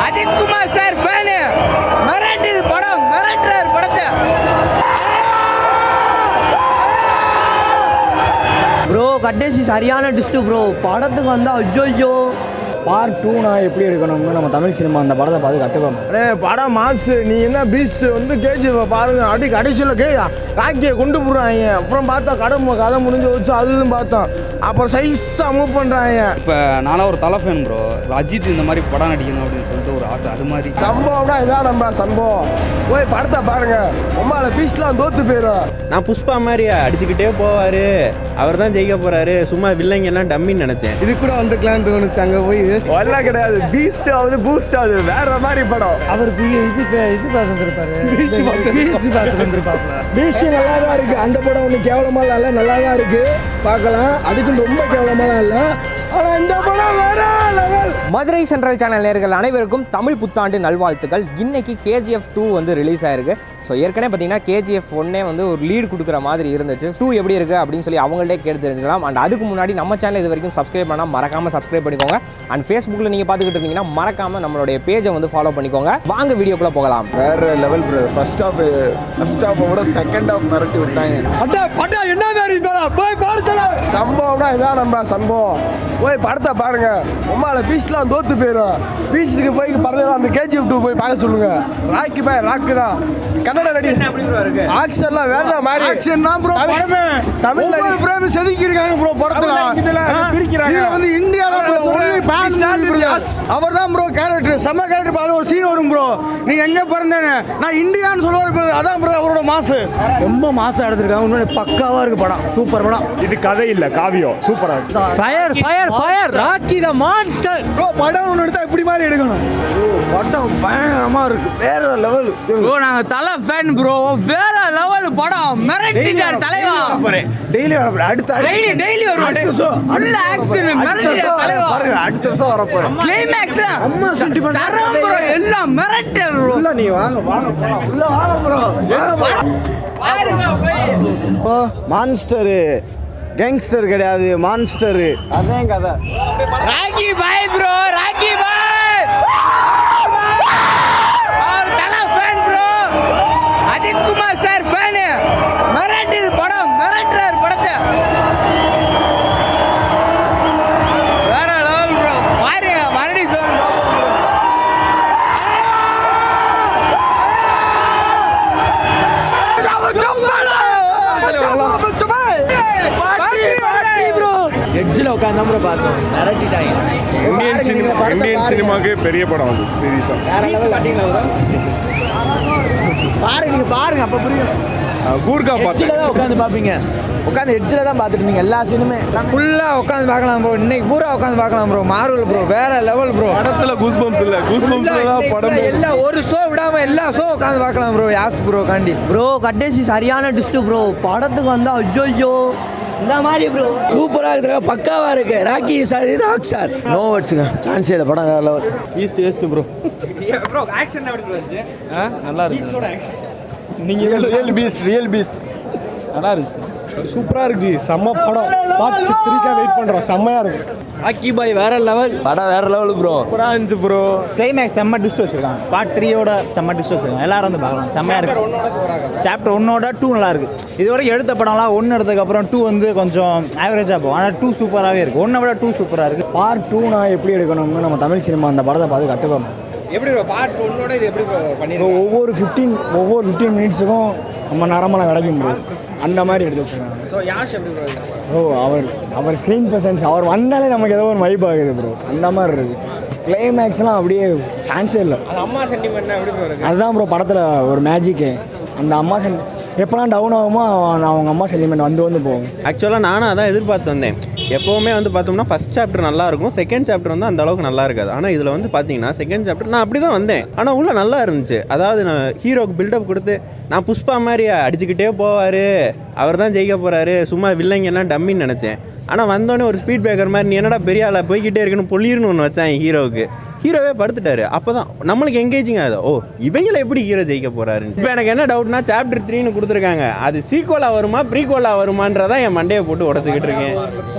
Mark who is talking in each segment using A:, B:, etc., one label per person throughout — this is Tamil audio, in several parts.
A: அஜித் குமார் சார் ஃபேனு மிரட்டுது படம், மிரட்டுறாரு படத்தை.
B: ப்ரோ கடைசி சரியான டிஸ்ட் ப்ரோ. படத்துக்கு வந்தால் ஐயோ
C: பார்ட் 2 நான் எப்படி எடுக்கணும்னு நம்ம தமிழ் சினிமா அந்த படத்தை பார்த்து கற்றுக்கணும்.
D: படம் மாசு. நீ என்ன பீஸ்ட் வந்து கேஜி பாருங்க, கடைசியில் ராக்கியை கொண்டு போடுறாங்க. அப்புறம் பார்த்தா கதை முடிஞ்சு வச்சு அதுவும் பார்த்தோம். அப்புறம் சைஸாக மூவ் பண்ணுறாங்க.
E: இப்போ நானும் ஒரு தலை ஃபேன் ப்ரோ. அஜித் இந்த மாதிரி படம் நடிக்கணும் அப்படின்னு சொல்லிட்டு ஒரு ஆசை. அது மாதிரி
D: சம்பவம்னா இதான் நம்ம சம்பவம். போய் படத்தை பாருங்க, உமால பீஸ்ட்லாம் தோத்து போயிடும்.
F: நான் புஷ்பா மாதிரி அடிச்சுக்கிட்டே போவார், அவர் தான் ஜெயிக்க போகிறாரு, சும்மா வில்லங்க எல்லாம் டம்மின்னு நினச்சேன்.
D: இது கூட வந்துக்கலான்னு தோணுச்சு. அங்கே போய் வரலாம் கிடையாது. பீஸ்ட் ஆகுது, பூஸ்ட் ஆகுது, வேற மாதிரி படம்.
C: அவருக்கு இது பார்த்து வந்துருப்பாரு.
D: பீஸ்ட் நல்லா தான் இருக்கு. அந்த படம் ஒன்றும் கேவலமாக இல்லை, நல்லா தான் இருக்கு, பார்க்கலாம். அதுக்கும் ரொம்ப கேவலமாலாம் இல்லை. ஆனால் இந்த படம் வேற லெவல்.
A: மதுரை சென்ட்ரல் சேனல் நேயர்கள் அனைவருக்கும் தமிழ் புத்தாண்டு நல்வாழ்த்துக்கள். இன்னைக்கு KGF 2 வந்து ரிலீஸ் ஆயிருக்கு. ஸோ ஏற்கனவே பார்த்தீங்கன்னா KGF 1 வந்து ஒரு லீடு கொடுக்குற மாதிரி இருந்துச்சு. 2 எப்படி இருக்குது அப்படின்னு சொல்லி அவங்கள்ட்டே கேட்டு தெரிஞ்சுக்கலாம். அண்ட் அதுக்கு முன்னாடி நம்ம சேனல் இது வரைக்கும் சப்ஸ்கிரைப் பண்ணால் மறக்காமல் சப்ஸ்கிரைப் பண்ணிக்கோங்க. அண்ட் ஃபேஸ்புக்கில் நீங்கள் பார்த்துக்கிட்டு இருந்தீங்கன்னா மறக்காமல் நம்மளுடைய பேஜை வந்து ஃபாலோ பண்ணிக்கோங்க. வாங்க வீடியோக்குள்ளே போகலாம்.
D: வேற லெவல் ப்ரோ. ஃபர்ஸ்ட் ஹாஃப் விட செகண்ட் ஹாஃப் மிரட்டி விட்டாங்க. என்ன மாதிரி போய் பார்க்கலாம். சம்பவம்னா இதான் நம்ம சம்பவம். போய் படத்தை பாருங்க, உமால பீஸ்ட்லாம் தோத்து போயிடும். பீஸ்ட்டுக்கு போய் படத்தில் அந்த KGF 2 போய் பார்க்க சொல்லுங்க. ராக்கி பாய் ராக்கு தான். கன்னட நடி ஆக்ஷன்லாம் வேற மாதிரி. ஆக்ஷன் தான் ப்ரோ. தமிழ் நடி ஃப்ரேம் செதுக்கி இருக்காங்க ப்ரோ. படத்துல பிரிக்கிறாங்க. இது வந்து இந்தியால ஒன்லி பாஸ் அவர் தான் ப்ரோ கேரக்டர். செம கேரக்டர். பாரு ஒரு சீன் வரும் ப்ரோ. நீ எங்க பிறந்தேன்னு நான் இந்தியான்னு சொல்லுவாரு. அதான் ப்ரோ அவரோட மாசு.
C: ரொம்ப மாசம் எடுத்திருக்காங்க. இன்னொரு பக்காவா இருக்கு படம். சூப்பர் படம்.
D: இது கதை இல்ல, காவியம். சூப்பரா இருக்கு.
B: Fire Rocky the monster
D: bro. படம் ஒன்று எடுத்தா இப்படி மாதிரி எடுக்கணும். படம் பயங்கரமா இருக்கு, வேற லெவல்.
A: ப்ரோ நாங்க தலை ஃபேன் ப்ரோ. வேற லெவல் படம், மிரட்டிட்டார் தலைவா.
D: டெய்லி வர அடுத்த
A: டெய்லி வரும். ஃபுல் ஆக்ஷன் மிரட்டிட்டார் தலைவா.
D: பாருங்க அடுத்த வருஷம் வர போறோம்.
A: கிளைமாக்ஸ் அம்மா சென்டிமெண்ட் தரம் ப்ரோ. எல்லாம் மிரட்டர் ப்ரோ.
D: உள்ள நீ வாங்க உள்ள வாங்க ப்ரோ.
A: பாருங்க போய்.
D: மான்ஸ்டர் கேங்ஸ்டர் கிடையாது, மான்ஸ்டர். அதான் கதை.
A: ராக்கி பாய் ப்ரோ. ராக்கி பாய் தலை fan bro. Ajith Kumar sir fan மிரட்டுது படம், மிரட்டுறாரு படத்தை. வேற லெவல் ப்ரோ. பாருங்க மறுபடியும் சொல்லுங்க.
B: எட்ஜில் உட்காந்து ப்ரோ பார்த்தோம். மிரட்டிட்டாங்க.
G: இந்தியன் சினிமாவுக்கு பெரிய படம் அது. சீரியஸாக
B: பாருங்க அப்போ புரியும்.
G: கூர்கா பார்த்தேன்.
B: தான் உட்காந்து பார்ப்பீங்க. உட்காந்து எட்ஜில் தான் பார்த்துட்டு இருந்தீங்க எல்லா சினிமே. ஃபுல்லாக உட்காந்து பார்க்கலாம் ப்ரோ. இன்னைக்கு பூரா உட்காந்து பார்க்கலாம் ப்ரோ. மார்வல் ப்ரோ வேற லெவல் ப்ரோ.
G: படத்தில் கூஸ்பம்ஸ் இல்லை, கூஸ்பம்ஸில் தான் படம்.
B: எல்லாம் ஒரு ஷோ விடாமல் எல்லா ஷோ உட்காந்து பார்க்கலாம் ப்ரோ. யாஸ் ப்ரோ காண்டி ப்ரோ கடைசி சரியான டிஸ்ட் ப்ரோ. படத்துக்கு வந்தால் ஐயோ இந்த மாதிரி ப்ரோ. சூப்பராக இருக்குது, பக்காவாக இருக்கு. Rocky sir rock sir no வேர்ட்ஸுங்க. சான்ஸ் இல்லை. படம் வேற லெவல்.
C: ஈஸ்ட் ப்ரோ.
E: ப்ரோ ஆக்ஷன் எப்படி ப்ரோ இருந்துச்சு?
C: நல்லா இருக்கு.
D: நீங்கள் ரியல் பீஸ்ட்
C: நல்லா இருந்துச்சு. சூப்பராக இருந்துச்சு. செம்ம படம். பார்ட் 3க்காக வெயிட் பண்ணுறோம். செம்மையாக இருக்கு.
B: ராக்கி பாய் வேற லெவல். படம் வேற லெவல் ப்ரோ.
C: சூப்பராக இருந்துச்சு ப்ரோ.
H: கிளைமேக்ஸ் செம்ம டிஸ்ட் வச்சிருக்காங்க. பார்ட் 3யோட செம்ம டிஸ்ட் வச்சிருக்காங்க. எல்லாரும் வந்து பார்க்கலாம். செம்மையாக இருக்கு. சாப்டர் 1ஓட 2 நல்லா இருக்கு. இது வரைக்கும் எடுத்த படம்லாம் 1 எடுத்ததுக்கப்புறம் 2 வந்து கொஞ்சம் ஆவரேஜாக போகும். ஆனால் 2 சூப்பராகவே இருக்கு. 1 விட 2 சூப்பராக இருக்கு.
C: பார்ட் 2 நான் எப்படி எடுக்கணும்னு நம்ம தமிழ் சினிமா அந்த படத்தை பார்த்து கற்றுக்கணும்.
E: எப்படி ப்ரோ பார்ட் 1ஓட இது எப்படி பண்ணிருக்கோம்?
C: ஒவ்வொரு 15 மினிட்ஸுக்கும் நம்ம நரம்பெல்லாம் கிடைக்கும் ப்ரோ. அந்த மாதிரி எடுத்து வச்சுருக்காங்க.
E: ஸோ யாஷ் எப்படி ப்ரோ?
C: ஓ அவர் ஸ்க்ரீன் ப்ரெசன்ஸ் அவர் வந்தாலே நமக்கு ஏதோ ஒரு வைப் ஆகுது ப்ரோ. அந்த மாதிரி இருக்குது. கிளைமேக்ஸ்லாம் அப்படியே சான்ஸே இல்லை.
E: அது அம்மா சென்டிமெண்ட்னா எப்படி ப்ரோ இருக்கு?
C: அதுதான் ப்ரோ படத்தில் ஒரு மேஜிக்கு. அந்த அம்மா எப்போலாம் டவுன் ஆகுமோ அவங்க அம்மா சென்டிமெண்ட் வந்து போகும்.
F: ஆக்சுவலாக நானும் அதான் எதிர்பார்த்து வந்தேன். எப்போவுமே வந்து பார்த்தோம்னா ஃபஸ்ட் சாப்டர் நல்லாயிருக்கும், செகண்ட் சாப்டர் வந்து அந்த அளவுக்கு நல்லா இருக்காது. ஆனால் இதில் வந்து பார்த்தீங்கன்னா செகண்ட் சாப்டர் நான் அப்படி தான் வந்தேன். ஆனால் உள்ள நல்லா இருந்துச்சு. அதாவது நான் ஹீரோக்கு பில்டப் கொடுத்து நான் புஷ்பா மாதிரி அடிச்சுக்கிட்டே போவார், அவர் தான் ஜெயிக்க போகிறாரு, சும்மா வில்லங்க எல்லாம் டம்மின்னு நினச்சேன். ஆனால் வந்தோடனே ஒரு ஸ்பீட் பிரேக்கர் மாதிரி நீ என்னடா பெரிய ஆளாக போய்கிட்டே இருக்குன்னு பொல்லிருன்னு ஒன்று வச்சான் ஹீரோவுக்கு. ஹீரோவே படுத்துட்டாரு. அப்போ தான் நம்மளுக்கு எங்கேஜிங் ஆகுது. ஓ இவங்களை எப்படி ஹீரோ ஜெயிக்க போகிறாருன்னு. இப்போ எனக்கு என்ன டவுட்னா சாப்டர் 3ன்னு கொடுத்துருக்காங்க. அது சீக்வலாக வருமா ப்ரீக்வலாக வருமான்றதான் என் மண்டையை போட்டு உடச்சிக்கிட்டு இருக்கேன்.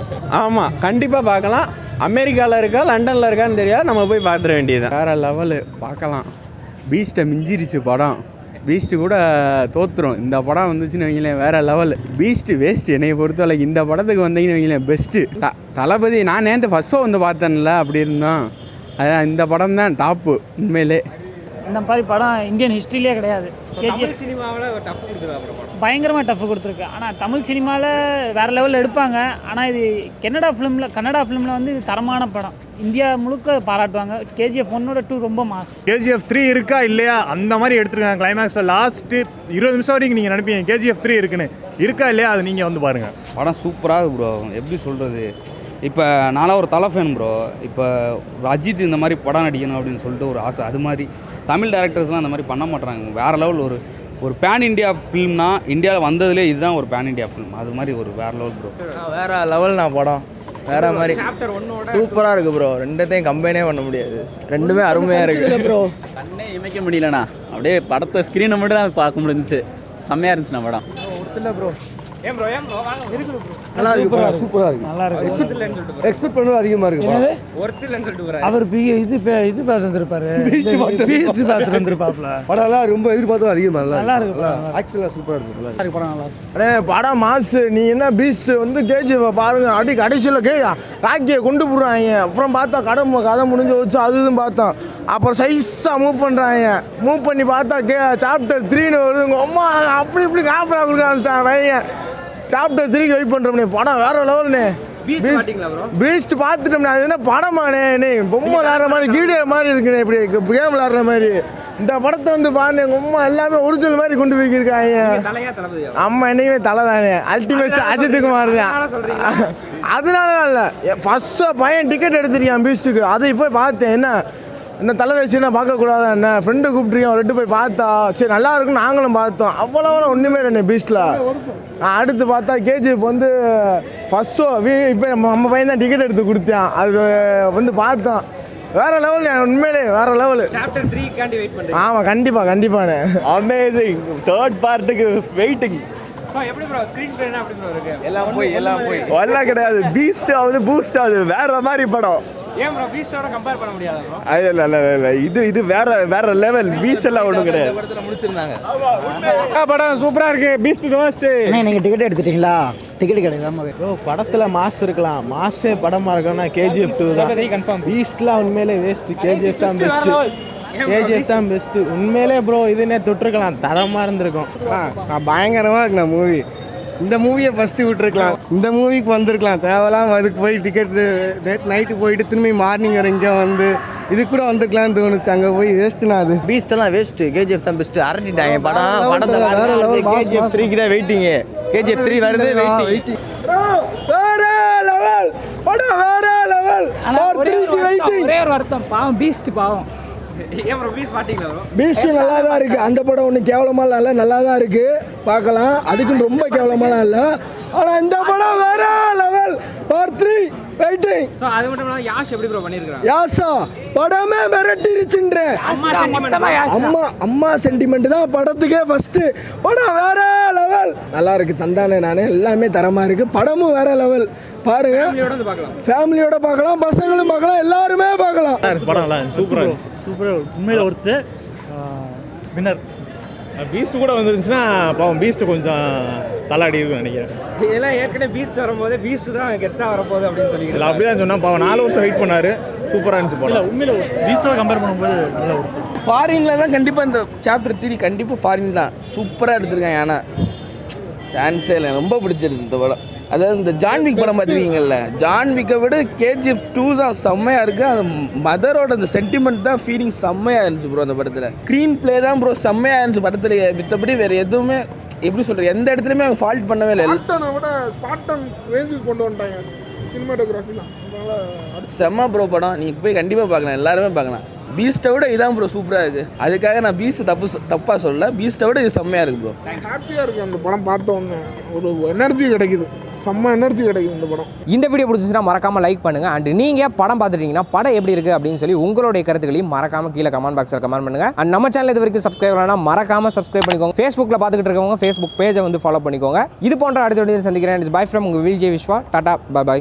F: ஆமாம் கண்டிப்பாக பார்க்கலாம். அமெரிக்காவில் இருக்கா லண்டனில் இருக்கான்னு தெரியாது, நம்ம போய் பார்த்துட வேண்டியது.
E: வேறு லெவலு பார்க்கலாம். பீஸ்ட்டை மிஞ்சிருச்சு படம். பீஸ்ட்டு கூட தோற்றுரும். இந்த படம் வந்துச்சுன்னு வைங்களேன் வேறு லெவல். பீஸ்ட்டு வேஸ்ட்டு என்னை பொறுத்தவரைக்கும். இந்த படத்துக்கு வந்தீங்கன்னு வைங்களேன் பெஸ்ட்டு. தளபதி நான் நேற்று ஃபஸ்ட் ஷோ வந்து பார்த்தேன்ல, அப்படி இருந்தோம். அதான் இந்த படம் தான் டாப்பு உண்மையிலே.
I: இந்த மாதிரி படம் இந்தியன் ஹிஸ்ட்ரியிலே கிடையாது. கேஜிஎஃப்
A: சினிமாவில் டஃப் கொடுத்துருக்கா
I: பயங்கரமாக டஃப் கொடுத்துருக்கு. ஆனால் தமிழ் சினிமாவில் வேறு லெவலில் எடுப்பாங்க. ஆனால் இது கன்னடா ஃபிலிமில் வந்து இது தரமான படம். இந்தியா முழுக்க பாராட்டுவாங்க. கேஜிஎஃப் 1 2 ரொம்ப மாஸ்.
H: கேஜிஎஃப் 3 இருக்கா இல்லையா அந்த மாதிரி எடுத்துருக்காங்க. கிளைமேக்ஸில் லாஸ்ட்டு 20 நிமிஷம் வரைக்கும் நீங்கள் நினைப்பீங்க கேஜிஎஃப் 3 இருக்குன்னு. இருக்கா இல்லையா அது நீங்கள் வந்து பாருங்கள்.
E: படம் சூப்பராக இருக்கு ப்ரோ. எப்படி சொல்கிறது, இப்போ நானும் ஒரு தலை ஃபேன் ப்ரோ. இப்போ அஜித் இந்த மாதிரி படம் நடிக்கணும் அப்படின்னு சொல்லிட்டு ஒரு ஆசை. அது மாதிரி தமிழ் டேரக்டர்ஸ்லாம் அந்த மாதிரி பண்ண மாட்டாங்க. வேறு லெவல் ஒரு பேன் இண்டியா ஃபிலிம்னா இந்தியாவில் வந்ததுலேயே இதுதான் ஒரு பேன் இண்டியா ஃபிலிம். அது மாதிரி ஒரு வேறு லெவல் ப்ரோ.
B: வேறு லெவல்ண்ணா படம். வேறு மாதிரி சூப்பராக இருக்குது ப்ரோ. ரெண்டுத்தையும் கம்பைனே பண்ண முடியாது. ரெண்டுமே அருமையாக இருக்குது ப்ரோ.
J: கண்ணே இமைக்க முடியலண்ணா. அப்படியே படத்தை ஸ்க்ரீனை மட்டும் தான் பார்க்க முடிஞ்சிச்சு. செம்மையாக இருந்துச்சுண்ணா படம்.
B: இல்லை ப்ரோ.
D: நல்லா இருக்கு ப்ரோ. சூப்பராக இருக்கு. நல்லா இருக்கு. எக்ஸ்பெக்ட் பண்ணது அதிகமாக இருக்கு.
I: அவர் இது பார்த்து வந்துருப்பாரு. பீஸ்ட் பார்த்து வந்துருப்பாப்ல.
D: படம்லாம் ரொம்ப எதிர்பார்த்தோம் அதிகமாக
I: நல்லா இருக்கு.
D: ஆக்சுவலாக சூப்பராக இருக்கு. நல்லா
I: இருக்கு படம். நல்லா இருக்கு.
D: அண்ணே படம் மாசு. நீ என்ன பீஸ்ட் வந்து கேஜிஎஃப் பாருங்க. கடைசியில் ராக்கியை கொண்டு போடுறாங்க. அப்புறம் பார்த்தா கதை முடிஞ்சு வச்சு அது இதுன்னு பார்த்தோம். அப்புறம் சைஸாக மூவ் பண்ணுறாங்க. மூவ் பண்ணி பார்த்தா சாப்டர் 3 வருது. அம்மா அப்படி இப்படி காப்பரா கொடுக்க ஆரம்பிச்சிட்டாங்க. சாப்டர் 3க்கு வெயிட் பண்ணுறோம்னே. படம் வேற லெவல்ண்ணே. பீஸ்ட் பார்த்துட்டோம்னா அது என்ன படமாண்ணே. நீ பொம்மை விளாட்ற மாதிரி கீடியோ மாதிரி இருக்குண்ணே. இப்படி கேம் விளாட்ற மாதிரி இந்த படத்தை வந்து பாருங்க. எங்கள் அம்மா எல்லாமே ஒரிஜினல் மாதிரி கொண்டு போய்க்கிருக்காங்க. அம்மா என்னைக்குமே தலை தானே. அல்டிமேட் அஜித்துக்குமார் தான். அதனால இல்லை, ஃபர்ஸ்ட் பையன் டிக்கெட் எடுத்துருக்கான் பீஸ்ட்டுக்கு. அதை போய் பார்த்தேன். என்ன தலை ரசிகனா பார்க்கக்கூடாதா என்ன? ஃப்ரெண்டு கூப்பிட்ருக்கேன். அவர்கிட்ட போய் பார்த்தா சரி நல்லா இருக்குன்னு நாங்களும் பார்த்தோம். அவ்வளோ ஒன்றுமே இல்லை பீஸ்ட்டில். நான் அடுத்து பார்த்தா கேஜிஎஃப் வந்து ஃபர்ஸ்ட் ஷோ இப்போ நம்ம பையன் தான் டிக்கெட் எடுத்து கொடுத்தான். அது வந்து பார்த்தோம். வேறு லெவல் உண்மையிலே வேறு லெவலு. ஆமாம் கண்டிப்பாண்ணே. அமேசிங். 3rd பார்ட்டுக்கு waiting.
B: எல்லாம் போய்
D: எல்லாம் கிடையாது. பீஸ்ட் ஆகுது பூஸ்ட் ஆகுது. வேற மாதிரி படம். இல்லை இது வேற லெவல். பீஸ்ட் எல்லாம் ஒன்றும் கிடையாது.
B: முடிச்சிருந்தாங்க
C: படம் சூப்பராக இருக்கு. Beast nosed.
B: நீங்கள் டிக்கெட் எடுத்துட்டீங்களா? டிக்கெட் கிடையாது
H: ப்ரோ. படத்தில் மாஸ் இருக்கலாம். மாஸே படமாக இருக்கணும்னா கேஜிஎஃப் 2 தான். பீஸ்ட்லாம் உண்மையிலே வேஸ்ட்டு. கேஜிஎஃப் தான் பெஸ்ட்டு. உண்மையிலே ப்ரோ இதுனே தொட்டிருக்கலாம். தரமாக இருந்திருக்கும்.
D: பயங்கரமாக இருக்குண்ணா மூவி. இந்த மூவியை ஃபஸ்ட்டு விட்டுருக்கலாம். இந்த மூவிக்கு வந்திருக்கலாம். தேவையில்லாம அதுக்கு போய் டிக்கெட்டு நைட்டு போயிட்டு திரும்பி மார்னிங் வர இங்கே வந்து இது கூட வந்துருக்கலாம்னு தோணுச்சு. அங்கே போய் வேஸ்ட்டுண்ணா. அது
B: பீஸ்டெல்லாம் வேஸ்ட்டு. கேஜிஎஃப் தான் பெஸ்ட்டு. அரட்டிட்டாங்க படத்தை. வேற லெவல். கேஜிஎஃப் 3க்கு தான் வெயிட்டிங்க. கேஜிஎஃப் 3 வருது வெயிட்டிங்.
D: வேற லெவல் படம். வேற லெவல்.
I: ஒரே ஒரு வருத்தம் பாவம் பீஸ்ட் பாவம்.
D: பீஸ்ட் நல்லா தான் இருக்குது. அந்த படம் ஒன்றும் கேவலமாக இல்லை, நல்லா தான் இருக்குது. பார்க்கலாம். அதுக்குன்னு ரொம்ப கேவலமாலாம் இல்லை. ஆனால் இந்த படம் வேற லெவல். Part 3 waiting.
A: அது மட்டும் இல்லாமல் யாஷ் எப்படி ப்ரோ பண்ணியிருக்காங்க?
D: யாஷா படமே மிரட்டிருச்சுன்றேன். அம்மா சென்டிமெண்ட் தான் படத்துக்கே ஃபர்ஸ்ட். படம் வேற லெவல். நல்லா இருக்கு. தந்தானே நானே எல்லாமே தரமாக இருக்குது. படமும் வேற லெவல். பாருங்க. ஃபேமிலியோட பார்க்கலாம். பசங்களும் பார்க்கலாம். எல்லாருமே பார்க்கலாம்.
H: படம் நல்லா சூப்பராக உண்மையில் ஒருத்து வின்னர். பீஸ்ட் கூட வந்துருந்துச்சுன்னா பாவம் பீஸ்ட் கொஞ்சம் தலாடி இருக்குன்னு நினைக்கிறேன்.
A: இதெல்லாம் ஏற்கனவே பீஸ்ட் வரும்போது பீஸ்ட் தான் கெத்தாக வரப்போகுது அப்படின்னு சொல்லி
H: இல்லை அப்படி தான் சொன்னால் பாவம் 4 வருஷம் வெயிட் பண்ணார். சூப்பராக இருந்துச்சு படம். உண்மையில் பீஸ்டோட கம்பேர் பண்ணும்போது நல்ல ஒரு
B: ஃபாரினில் தான் கண்டிப்பாக இந்த சாப்டர் 3 கண்டிப்பாக ஃபாரின் தான் சூப்பராக எடுத்திருக்காங்க. ஆனால் சான்ஸே இல்லை. ரொம்ப பிடிச்சிருச்சு இந்த படம். அதாவது இந்த ஜான்விக் படம் பார்த்துருக்கீங்கல்ல, ஜான்விக்கை விட கேஜிஎஃப் 2 தான் செம்மையாக இருக்குது. அந்த மதரோட அந்த சென்டிமெண்ட் தான் ஃபீலிங் செம்மையாக இருந்துச்சு ப்ரோ. அந்த படத்தில் ஸ்க்ரீன் பிளே தான் ப்ரோ செம்மையாக இருந்துச்சு படத்தில். மித்தபடி வேறு எதுவுமே எப்படி சொல்கிறது எந்த இடத்துலையுமே அவங்க ஃபால்ட் பண்ணவே இல்லை.
D: கொண்டு வந்துட்டாங்க சினிமாட்டோகிராஃபிலாம்.
B: செம்ம ப்ரோ படம். நீங்கள் போய் கண்டிப்பாக பார்க்கலாம். எல்லாருமே பார்க்கலாம். பீஸ்ட்டை விட இதான் ப்ரோ சூப்பராக இருக்குது. அதுக்காக நான் பீஸ்ட் தப்பாக சொல்லல. பீஸ்ட்டை விட இது செம்மையாக இருக்குது ப்ரோ.
D: ஹாப்பியாக இருக்குது அந்த படம் பார்த்தோன்னே. ஒரு எனர்ஜி கிடைக்குது. செம்ம எனர்ஜி கிடைக்குது இந்த படம்.
A: இந்த வீடியோ பிடிச்சிச்சுன்னா மறக்காமல் லைக் பண்ணுங்கள். அண்ட் நீங்கள் படம் பார்த்துட்டீங்கன்னா படம் எப்படி இருக்குது அப்படின்னு சொல்லி உங்களுடைய கருத்துக்களையும் மறக்காமல் கீழே கமெண்ட் பாக்ஸில் கமெண்ட் பண்ணுங்கள். அண்ட் நம்ம சேனல் இது வரைக்கும் சப்ஸ்கிரைப் பண்ணால் மறக்காமல் சப்ஸ்கிரைப் பண்ணிக்கோங்க. ஃபேஸ்புக்கில் பார்த்துக்கிட்டு இருக்கவங்க ஃபேஸ்புக் பேஜை வந்து ஃபாலோ பண்ணிக்கோங்க. இது போன்ற அடுத்த வீடியோ சந்திக்கிறேன். பை ஃப்ரம் உங்கள் வில் ஜே விஸ்வா. டாடா பை பாய்.